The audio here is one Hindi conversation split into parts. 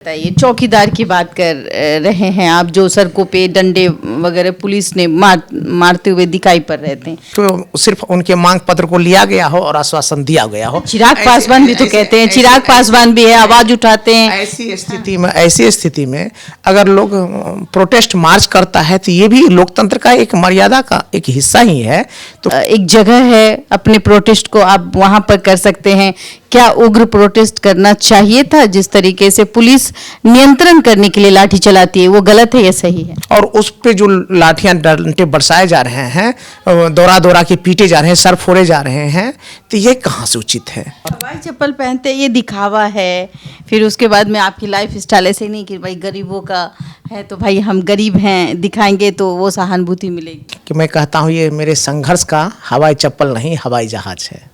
बताइए, चौकीदार की बात कर रहे हैं आप, जो सड़कों पे डंडे वगैरह पुलिस ने मारते हुए दिखाई पड़ रहे थे। तो सिर्फ उनके मांग पत्र को लिया गया हो और आश्वासन दिया गया हो। चिराग पासवान भी तो कहते हैं, चिराग पासवान भी है, आवाज उठाते हैं। ऐसी स्थिति में अगर लोग प्रोटेस्ट मार्च करता है तो ये भी लोकतंत्र का एक मर्यादा का एक हिस्सा ही है। तो एक जगह है, अपने प्रोटेस्ट को आप वहां पर कर सकते हैं। क्या उग्र प्रोटेस्ट करना चाहिए था? जिस तरीके से पुलिस नियंत्रण करने के लिए लाठी चलाती है, वो गलत है या सही है? और उस पे जो लाठियां डंडे बरसाए जा रहे हैं, दौरा दौरा के पीटे जा रहे हैं, सर फोड़े जा रहे हैं, तो ये कहाँ से उचित है? हवाई चप्पल पहनते ये दिखावा है। फिर उसके बाद में आपकी लाइफ स्टाइल ऐसे नहीं कि भाई गरीबों का है तो भाई हम गरीब हैं दिखाएंगे तो वो सहानुभूति मिलेगी। कि मैं कहता हूँ ये मेरे संघर्ष का हवाई चप्पल नहीं, हवाई जहाज है।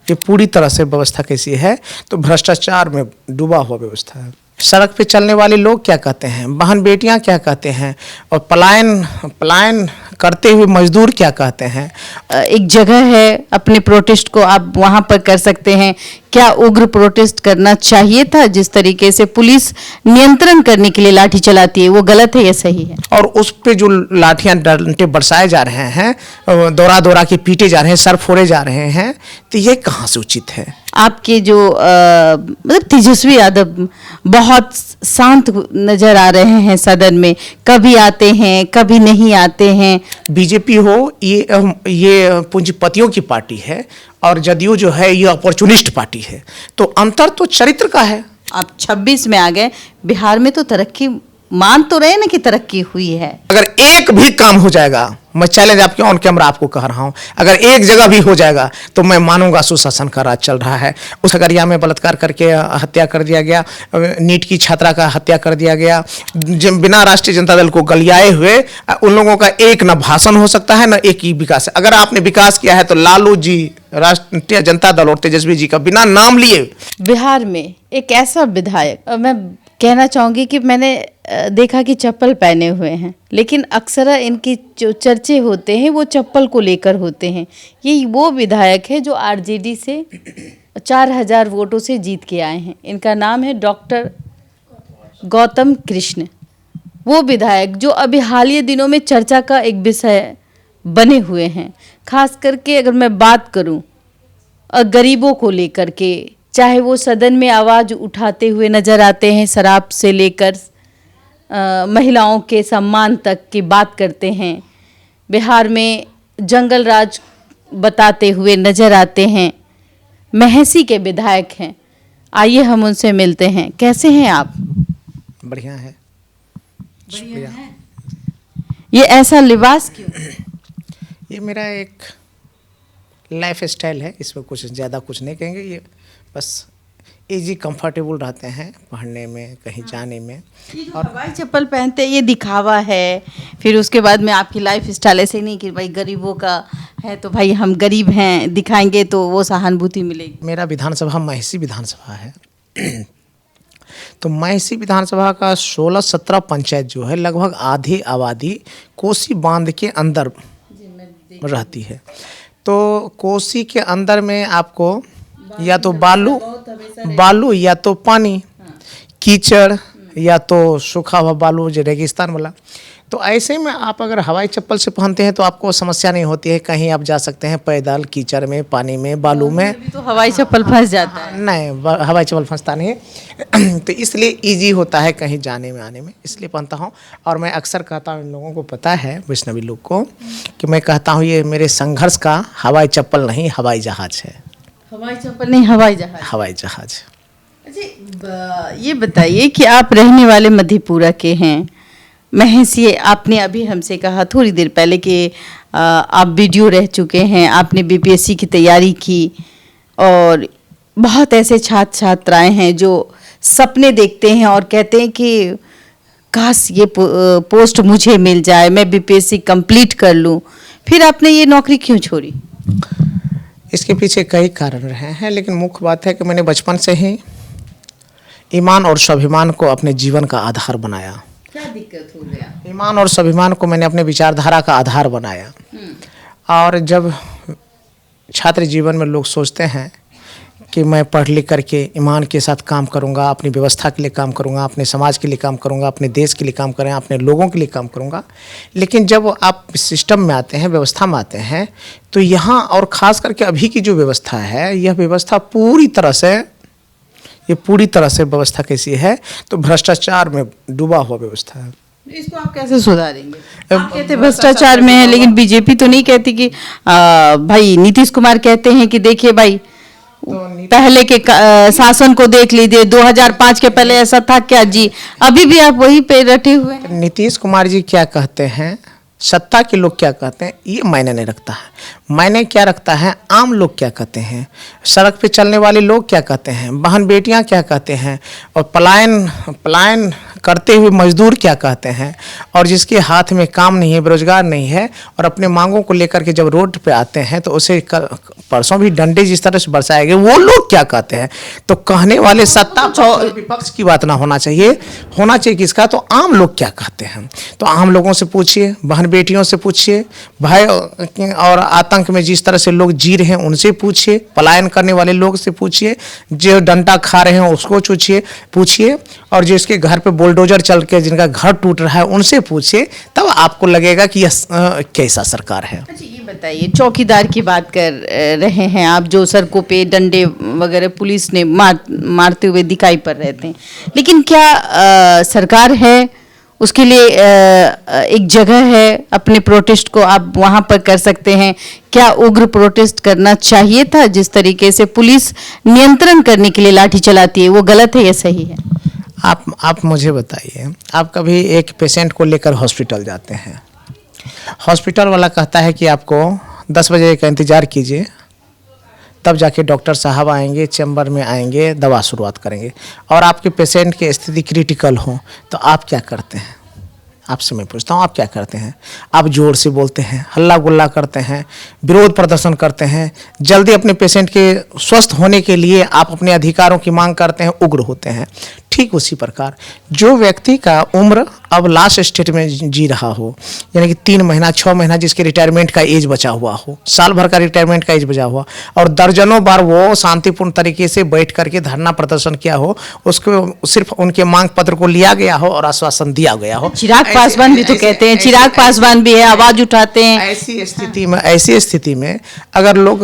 ये पूरी तरह से व्यवस्था कैसी है तो भ्रष्टाचार में डूबा हुआ व्यवस्था है। सड़क पे चलने वाले लोग क्या कहते हैं, बहन बेटियां क्या कहते हैं, और पलायन करते हुए मजदूर क्या कहते हैं। एक जगह है, अपने प्रोटेस्ट को आप वहां पर कर सकते हैं। क्या उग्र प्रोटेस्ट करना चाहिए था? जिस तरीके से पुलिस नियंत्रण करने के लिए लाठी चलाती है, वो गलत है या सही है? और उस पे जो लाठियां डंडे बरसाए जा रहे हैं, दौरा दौरा के पीटे जा रहे हैं, सर फोड़े जा रहे हैं, तो ये कहाँ से उचित है? आपके जो मतलब तेजस्वी यादव बहुत शांत नजर आ रहे हैं सदन में, कभी आते हैं कभी नहीं आते हैं। बीजेपी हो ये पूंजीपतियों की पार्टी है और जदयू जो है ये अपॉर्चुनिस्ट पार्टी है। तो अंतर तो चरित्र का है। आप 26 में आ गए, बिहार में तो तरक्की मान तो रहे ना कि तरक्की हुई है। अगर एक भी काम हो जाएगा, मैं चैलेंज आपके ऑन कैमरा आपको कह रहा हूं, अगर एक जगह भी हो जाएगा तो मैं मानूंगा सुशासन का राज चल रहा है। उस खगड़िया में बलात्कार करके हत्या कर दिया गया, नीट की छात्रा का हत्या कर दिया गया, बिना राष्ट्रीय जनता दल को गलियाए हुए उन लोगों का एक न भाषण हो सकता है न एक ही विकास है। अगर आपने विकास किया है तो लालू जी, राष्ट्रीय जनता दल और तेजस्वी जी का बिना नाम लिए। बिहार में एक ऐसा विधायक, मैं कहना चाहूंगी कि मैंने देखा कि चप्पल पहने हुए हैं, लेकिन अक्सर इनकी जो चर्चे होते हैं वो चप्पल को लेकर होते हैं। ये वो विधायक है जो आरजेडी से 4000 वोटों से जीत के आए हैं। इनका नाम है डॉक्टर गौतम कृष्ण। वो विधायक जो अभी हालिया दिनों में चर्चा का एक विषय बने हुए हैं। खास करके अगर मैं बात करूं गरीबों को लेकर के, चाहे वो सदन में आवाज़ उठाते हुए नजर आते हैं, शराब से लेकर महिलाओं के सम्मान तक की बात करते हैं। बिहार में जंगल राज बताते हुए नजर आते हैं। महसी के विधायक हैं। आइए हम उनसे मिलते हैं। कैसे हैं आप? बढ़िया है। बढ़िया है। ये ऐसा लिबास क्यों? ये मेरा एक लाइफ स्टाइल है, इसमें कुछ ज़्यादा कुछ नहीं कहेंगे। ये बस इजी कंफर्टेबल रहते हैं पहनने में, कहीं जाने में। और हवाई चप्पल पहनते ये दिखावा है। फिर उसके बाद में आपकी लाइफ स्टाइल ऐसे नहीं कि भाई गरीबों का है तो भाई हम गरीब हैं दिखाएंगे तो वो सहानुभूति मिलेगी। मेरा विधानसभा महसी विधानसभा है। तो महसी विधानसभा का 16-17 पंचायत जो है, लगभग आधी आबादी कोसी बांध के अंदर रहती है। तो कोसी के अंदर में आपको या तो बालू या तो पानी, कीचड़ या तो सूखा हुआ बालू जो रेगिस्तान वाला। तो ऐसे में आप अगर हवाई चप्पल से पहनते हैं तो आपको समस्या नहीं होती है। कहीं आप जा सकते हैं पैदल, कीचड़ में, पानी में, बालू में। तो हवाई चप्पल फंस जाता है। नहीं, हवाई चप्पल फंसता नहीं है। तो इसलिए इजी होता है कहीं जाने में आने में, इसलिए पहनता हूँ। और मैं अक्सर कहता हूँ, इन लोगों को पता है, वैष्णवी लोग को, कि मैं कहता हूँ ये मेरे संघर्ष का हवाई चप्पल नहीं, हवाई जहाज है। हवाई चप्पल नहीं, हवाई जहाज। हवाई जहाज। अच्छा, ये बताइए कि आप रहने वाले मधेपुरा के हैं। महसी, आपने अभी हमसे कहा थोड़ी देर पहले कि आप वीडियो रह चुके हैं, आपने बीपीएससी की तैयारी की, और बहुत ऐसे छात्र छात्राएं हैं जो सपने देखते हैं और कहते हैं कि काश ये पोस्ट मुझे मिल जाए, मैं बीपीएससी कंप्लीट कर लूं। फिर आपने ये नौकरी क्यों छोड़ी? इसके पीछे कई कारण रहे हैं, लेकिन मुख्य बात है कि मैंने बचपन से ही ईमान और स्वाभिमान को अपने जीवन का आधार बनाया। क्या दिक्कत हो गया? ईमान और स्वाभिमान को मैंने अपने विचारधारा का आधार बनाया। और जब छात्र जीवन में लोग सोचते हैं कि मैं पढ़ लिख करके ईमान के साथ काम करूंगा, अपनी व्यवस्था के लिए काम करूंगा, अपने समाज के लिए काम करूंगा, अपने देश के लिए काम करें, अपने लोगों के लिए काम करूंगा। लेकिन जब आप सिस्टम में आते हैं, व्यवस्था में आते हैं, तो यहाँ और ख़ास करके अभी की जो व्यवस्था है, यह व्यवस्था पूरी तरह से व्यवस्था कैसी है, तो भ्रष्टाचार में डूबा हुआ व्यवस्था है। इसको आप कैसे सुधारेंगे? आप कहते भ्रष्टाचार में है, लेकिन बीजेपी तो नहीं कहती कि भाई नीतीश कुमार कहते हैं कि देखिए भाई पहले के शासन को देख लीजिए, 2005 के पहले ऐसा था क्या जी? अभी भी आप वही पे रटे हुए हैं। नीतीश कुमार जी क्या कहते हैं, सत्ता के लोग क्या कहते हैं, ये मायने नहीं रखता है। मायने क्या रखता है, आम लोग क्या कहते हैं, सड़क पे चलने वाले लोग क्या कहते हैं, बहन बेटियां क्या कहते हैं, और पलायन करते हुए मजदूर क्या कहते हैं, और जिसके हाथ में काम नहीं है, बेरोजगार नहीं है, और अपने मांगों को लेकर के जब रोड पे आते हैं तो उसे परसों भी डंडे जिस तरह से बरसाए गए, वो लोग क्या कहते हैं। तो कहने वाले सत्ता और विपक्ष की बात ना होना चाहिए किसका, तो आम लोग क्या कहते हैं। तो आम लोगों से पूछिए, बहन बेटियों से पूछिए, भय और आतंक में जिस तरह से लोग जी रहे हैं उनसे पूछिए, पलायन करने वाले लोग से पूछिए, जो डंडा खा रहे हैं उसको पूछिए, और जिसके घर पे बुलडोजर चल के जिनका घर टूट रहा है उनसे पूछिए, तब आपको लगेगा कि यह कैसा सरकार है। अच्छा ये बताइए, चौकीदार की बात कर रहे हैं आप, जो सड़कों पे डंडे वगैरह पुलिस ने मारते हुए दिखाई पड़ रहे थे, लेकिन क्या सरकार है उसके लिए एक जगह है, अपने प्रोटेस्ट को आप वहाँ पर कर सकते हैं? क्या उग्र प्रोटेस्ट करना चाहिए था? जिस तरीके से पुलिस नियंत्रण करने के लिए लाठी चलाती है, वो गलत है या सही है? आप मुझे बताइए, आप कभी एक पेशेंट को लेकर हॉस्पिटल जाते हैं, हॉस्पिटल वाला कहता है कि आपको 10 बजे का इंतज़ार कीजिए, तब जाके डॉक्टर साहब आएंगे, चैम्बर में आएंगे, दवा शुरुआत करेंगे, और आपके पेशेंट की स्थिति क्रिटिकल हो तो आप क्या करते हैं? आपसे मैं पूछता हूँ, आप क्या करते हैं? आप जोर से बोलते हैं, हल्ला गुल्ला करते हैं, विरोध प्रदर्शन करते हैं, जल्दी अपने पेशेंट के स्वस्थ होने के लिए आप अपने अधिकारों की मांग करते हैं, उग्र होते हैं। ठीक उसी प्रकार जो व्यक्ति का उम्र अब लास्ट स्टेज में जी रहा हो, यानी कि 3 महीना 6 महीना जिसके रिटायरमेंट का एज बचा हुआ हो, साल भर का रिटायरमेंट का एज बचा हुआ, और दर्जनों बार वो शांतिपूर्ण तरीके से बैठ करके धरना प्रदर्शन किया हो, उसको सिर्फ उनके मांग पत्र को लिया गया हो और आश्वासन दिया गया हो। चिराग पासवान भी तो कहते हैं, चिराग पासवान भी है, आवाज उठाते हैं। ऐसी स्थिति में अगर लोग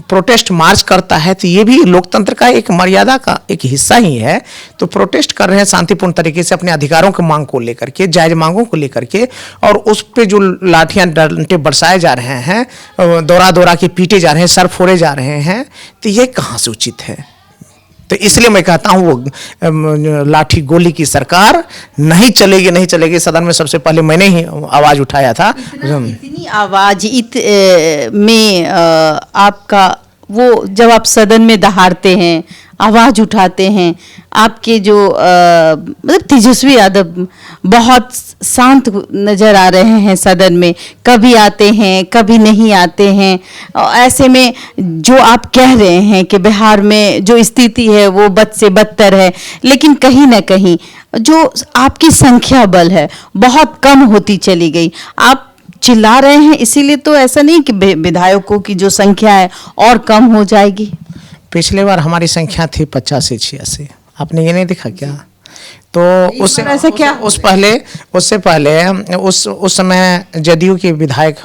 प्रोटेस्ट मार्च करता है तो ये भी लोकतंत्र का एक मर्यादा का एक हिस्सा ही है। तो प्रोटेस्ट कर रहे हैं शांतिपूर्ण तरीके से अपने अधिकारों की मांग को लेकर के, जायज मांगों को लेकर के, और उस पे जो लाठियां डंडे बरसाए जा रहे हैं, दौरा के पीटे जा रहे हैं, सर फोड़े जा रहे हैं, तो ये कहाँ से उचित है? तो इसलिए मैं कहता हूँ वो लाठी गोली की सरकार नहीं चलेगी। सदन में सबसे पहले मैंने ही आवाज उठाया था। इतनी आवाज में आपका वो जब आप सदन में दहाड़ते हैं, आवाज उठाते हैं, आपके जो मतलब तेजस्वी यादव बहुत शांत नजर आ रहे हैं सदन में, कभी आते हैं कभी नहीं आते हैं। ऐसे में जो आप कह रहे हैं कि बिहार में जो स्थिति है वो बद से बदतर है, लेकिन कहीं ना कहीं जो आपकी संख्या बल है बहुत कम होती चली गई। आप चिल्ला रहे हैं इसीलिए तो ऐसा नहीं कि विधायकों की जो संख्या है और कम हो जाएगी। पिछले बार हमारी संख्या थी 50 से 86, आपने ये नहीं देखा क्या? तो उससे पहले उस समय जदयू के विधायक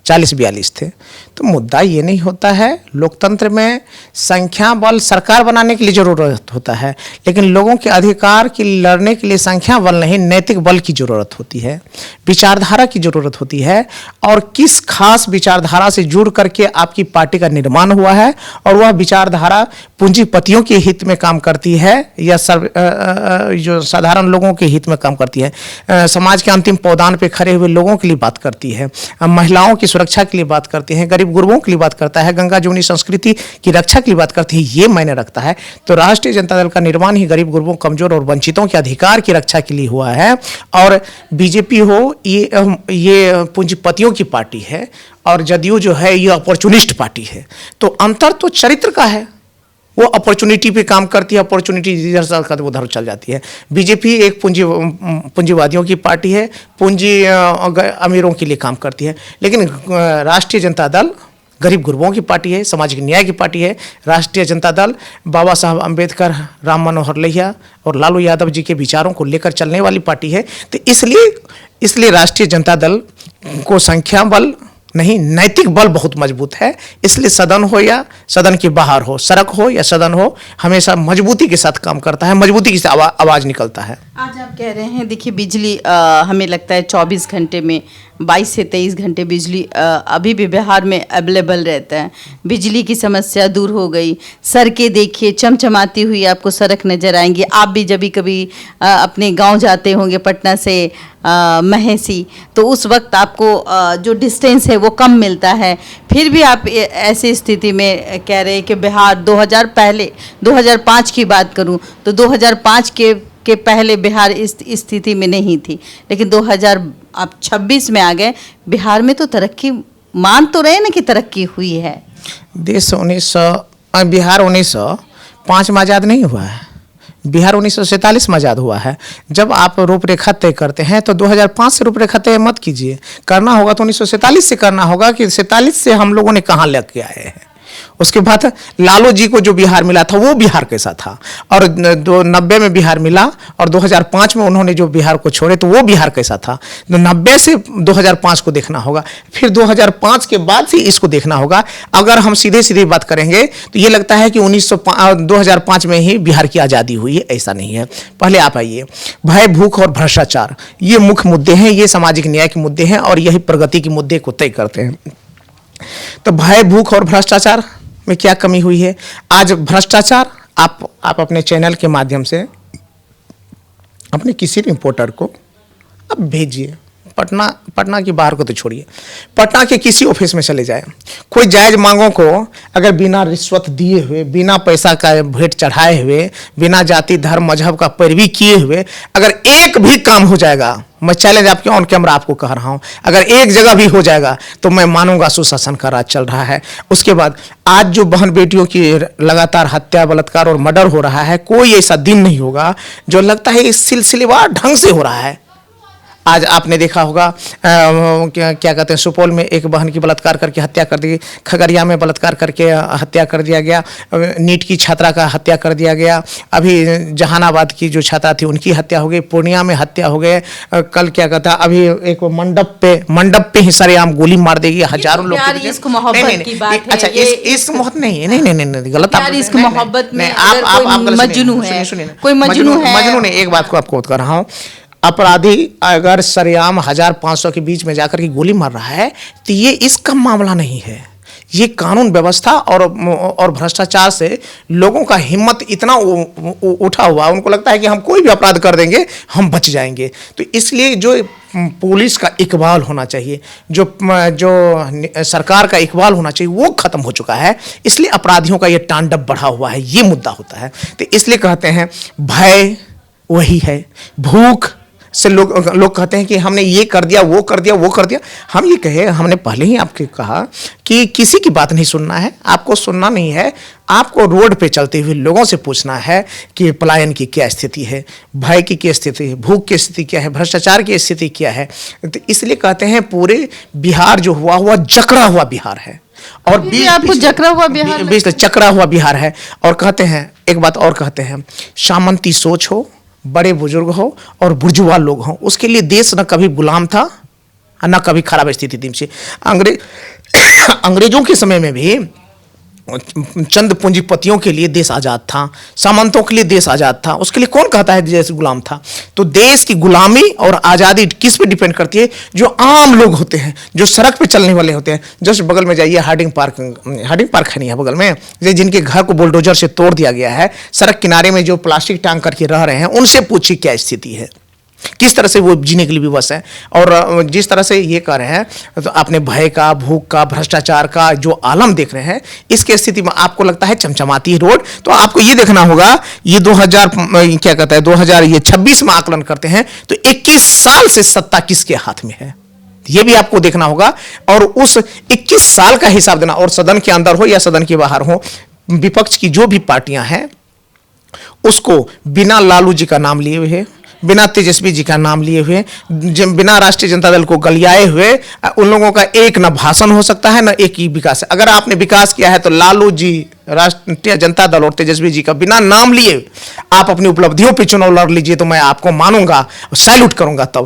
40-42 थे। तो मुद्दा ये नहीं होता है, लोकतंत्र में संख्या बल सरकार बनाने के लिए ज़रूरत होता है, लेकिन लोगों के अधिकार की लड़ने के लिए संख्या बल नहीं, नैतिक बल की ज़रूरत होती है, विचारधारा की ज़रूरत होती है, और किस खास विचारधारा से जुड़ करके आपकी पार्टी का निर्माण हुआ है, और वह विचारधारा पूंजीपतियों के हित में काम करती है या जो साधारण लोगों के हित में काम करती है, समाज के अंतिम पौधान पर खड़े हुए लोगों के लिए बात करती है, महिलाओं की सुरक्षा के लिए बात करते हैं, गरीब गुरबों के लिए बात करता है, गंगा जमुनी संस्कृति की रक्षा के लिए बात करती है, ये मायने रखता है। तो राष्ट्रीय जनता दल का निर्माण ही गरीब गुरबों, कमजोर और वंचितों के अधिकार की रक्षा के लिए हुआ है, और बीजेपी हो ये पूंजीपतियों की पार्टी है, और जदयू जो है ये अपॉर्चुनिस्ट पार्टी है। तो अंतर तो चरित्र का है, वो अपॉर्चुनिटी पे काम करती है, अपॉर्चुनिटी जिधर उधर चल जाती है। बीजेपी एक पूंजीवादियों की पार्टी है, पूंजी अमीरों के लिए काम करती है, लेकिन राष्ट्रीय जनता दल गरीब गुरबों की पार्टी है, सामाजिक न्याय की पार्टी है। राष्ट्रीय जनता दल बाबा साहब अंबेडकर, राम मनोहर लोहिया और लालू यादव जी के विचारों को लेकर चलने वाली पार्टी है। तो इसलिए राष्ट्रीय जनता दल को संख्या बल नहीं, नैतिक बल बहुत मजबूत है। इसलिए सदन हो या सदन के बाहर हो, सड़क हो या सदन हो, हमेशा मजबूती के साथ काम करता है, मजबूती से आवाज़ निकलता है। आज आप कह रहे हैं, देखिए बिजली हमें लगता है 24 घंटे में 22 से 23 घंटे बिजली अभी भी बिहार में अवेलेबल रहता है। बिजली की समस्या दूर हो गई। सड़कें देखिए चमचमाती हुई आपको सड़क नज़र आएंगी। आप भी जब कभी अपने गांव जाते होंगे पटना से महेसी, तो उस वक्त आपको जो डिस्टेंस है वो कम मिलता है, फिर भी आप ऐसी स्थिति में कह रहे हैं कि बिहार 2005 की बात करूं तो 2005 के पहले बिहार इस स्थिति में नहीं थी, लेकिन 2026 में आ गए। बिहार में तो तरक्की मान तो रहे ना कि तरक्की हुई है। देश बिहार 1905 में आज़ाद नहीं हुआ है, बिहार 1947 में आज़ाद हुआ है। जब आप रूपरेखा तय करते हैं तो 2005 से रूपरेखा तय मत कीजिए, करना होगा तो 1947 से करना होगा कि 47 से हम लोगों ने कहाँ लेके आए हैं। उसके बाद लालू जी को जो बिहार मिला था वो बिहार कैसा था, और 90 में बिहार मिला और 2005 में उन्होंने जो बिहार को छोड़े तो वो बिहार कैसा था। 90 से 2005 को देखना होगा, फिर 2005 के बाद से इसको देखना होगा। अगर हम सीधे बात करेंगे तो ये लगता है कि 2005 में ही बिहार की आज़ादी हुई है, ऐसा नहीं है। पहले आप आइए, भय, भूख और भ्रष्टाचार ये मुख्य मुद्दे हैं, ये सामाजिक न्याय के मुद्दे हैं और यही प्रगति के मुद्दे को तय करते हैं। तो भय, भूख और भ्रष्टाचार में क्या कमी हुई है? आज भ्रष्टाचार आप अपने चैनल के माध्यम से अपने किसी रिपोर्टर को अब भेजिए, पटना की बाहर को तो छोड़िए, पटना के किसी ऑफिस में चले जाए, कोई जायज़ मांगों को अगर बिना रिश्वत दिए हुए, बिना पैसा का भेंट चढ़ाए हुए, बिना जाति धर्म मजहब का पैरवी किए हुए अगर एक भी काम हो जाएगा, मैं चैलेंज आपके ऑन कैमरा आपको कह रहा हूं, अगर एक जगह भी हो जाएगा तो मैं मानूंगा सुशासन का राज चल रहा है। उसके बाद आज जो बहन बेटियों की लगातार हत्या, बलात्कार और मर्डर हो रहा है, कोई ऐसा दिन नहीं होगा जो लगता है इस सिलसिलेवार ढंग से हो रहा है। आज आपने देखा होगा क्या कहते हैं, सुपौल में एक बहन की बलात्कार करके हत्या कर दी, खगड़िया में बलात्कार करके हत्या कर दिया गया, नीट की छात्रा का हत्या कर दिया गया, अभी जहानाबाद की जो छात्रा थी उनकी हत्या हो गई, पूर्णिया में हत्या हो गए, कल क्या कहता है अभी एक मंडप पे ही सरेआम गोली मार देगी, हजारों लोग। इश्क मोहब्बत की बात है। अच्छा, इश्क मोहब्बत नहीं, गलत आप इश्क मोहब्बत में आप मजनू है, कोई मजनू नहीं। एक बात को आपको कर रहा हूँ, अपराधी अगर सरेआम 1500 के बीच में जाकर के गोली मार रहा है तो ये इसका मामला नहीं है। ये कानून व्यवस्था और भ्रष्टाचार से लोगों का हिम्मत इतना उठा हुआ, उनको लगता है कि हम कोई भी अपराध कर देंगे हम बच जाएंगे। तो इसलिए जो पुलिस का इकबाल होना चाहिए, जो सरकार का इकबाल होना चाहिए, वो खत्म हो चुका है। इसलिए अपराधियों का ये तांडव बढ़ा हुआ है, ये मुद्दा होता है। तो इसलिए कहते हैं भय वही है, भूख से लोग कहते हैं कि हमने ये कर दिया, वो कर दिया। हम ये कहे, हमने पहले ही आपके कहा कि किसी की बात नहीं सुनना है, आपको सुनना नहीं है, आपको रोड पे चलते हुए लोगों से पूछना है कि पलायन की क्या स्थिति है, भय की क्या स्थिति है, भूख की स्थिति क्या है, भ्रष्टाचार की स्थिति क्या है। तो इसलिए कहते हैं पूरे बिहार जो हुआ जकड़ा हुआ बिहार है, और आपको जकड़ा हुआ बिहार, चकरा हुआ बिहार है। और कहते हैं एक बात और कहते हैं, सामंती सोच हो, बड़े बुजुर्ग हो और बुर्जुआ लोग हों, उसके लिए देश न कभी गुलाम था न कभी खराब स्थिति थी। अंग्रेजों के समय में भी चंद पूंजीपतियों के लिए देश आज़ाद था, सामंतों के लिए देश आज़ाद था। उसके लिए कौन कहता है देश गुलाम था? तो देश की गुलामी और आज़ादी किस पे डिपेंड करती है? जो आम लोग होते हैं, जो सड़क पे चलने वाले होते हैं। जस्ट बगल में जाइए, हार्डिंग पार्क है नहीं है बगल में, जिनके घर को बुलडोजर से तोड़ दिया गया है, सड़क किनारे में जो प्लास्टिक टांग करके रह रहे हैं, उनसे पूछिए क्या स्थिति है, किस तरह से वो जीने के लिए विवश है। और जिस तरह से ये कर रहे हैं, तो आपने भय का, भूख का, भ्रष्टाचार का जो आलम देख रहे हैं, इसके स्थिति में आपको लगता है चमचमाती रोड। तो आपको ये देखना होगा, ये 2026 में आकलन करते हैं तो 21 साल से सत्ता किसके हाथ में है, ये भी आपको देखना होगा। और उस 21 साल का हिसाब देना, और सदन के अंदर हो या सदन के बाहर हो, विपक्ष की जो भी पार्टियां हैं उसको बिना लालू जी का नाम लिए हुए, बिना तेजस्वी जी का नाम लिए हुए, बिना राष्ट्रीय जनता दल को गलियाए हुए, उन लोगों का एक न भाषण हो सकता है न एक ही विकास है। अगर आपने विकास किया है तो लालू जी, राष्ट्रीय जनता दल और तेजस्वी जी का बिना नाम लिए आप अपनी उपलब्धियों पे चुनाव लड़ लीजिए, तो मैं आपको मानूंगा, सैल्यूट करूंगा तब।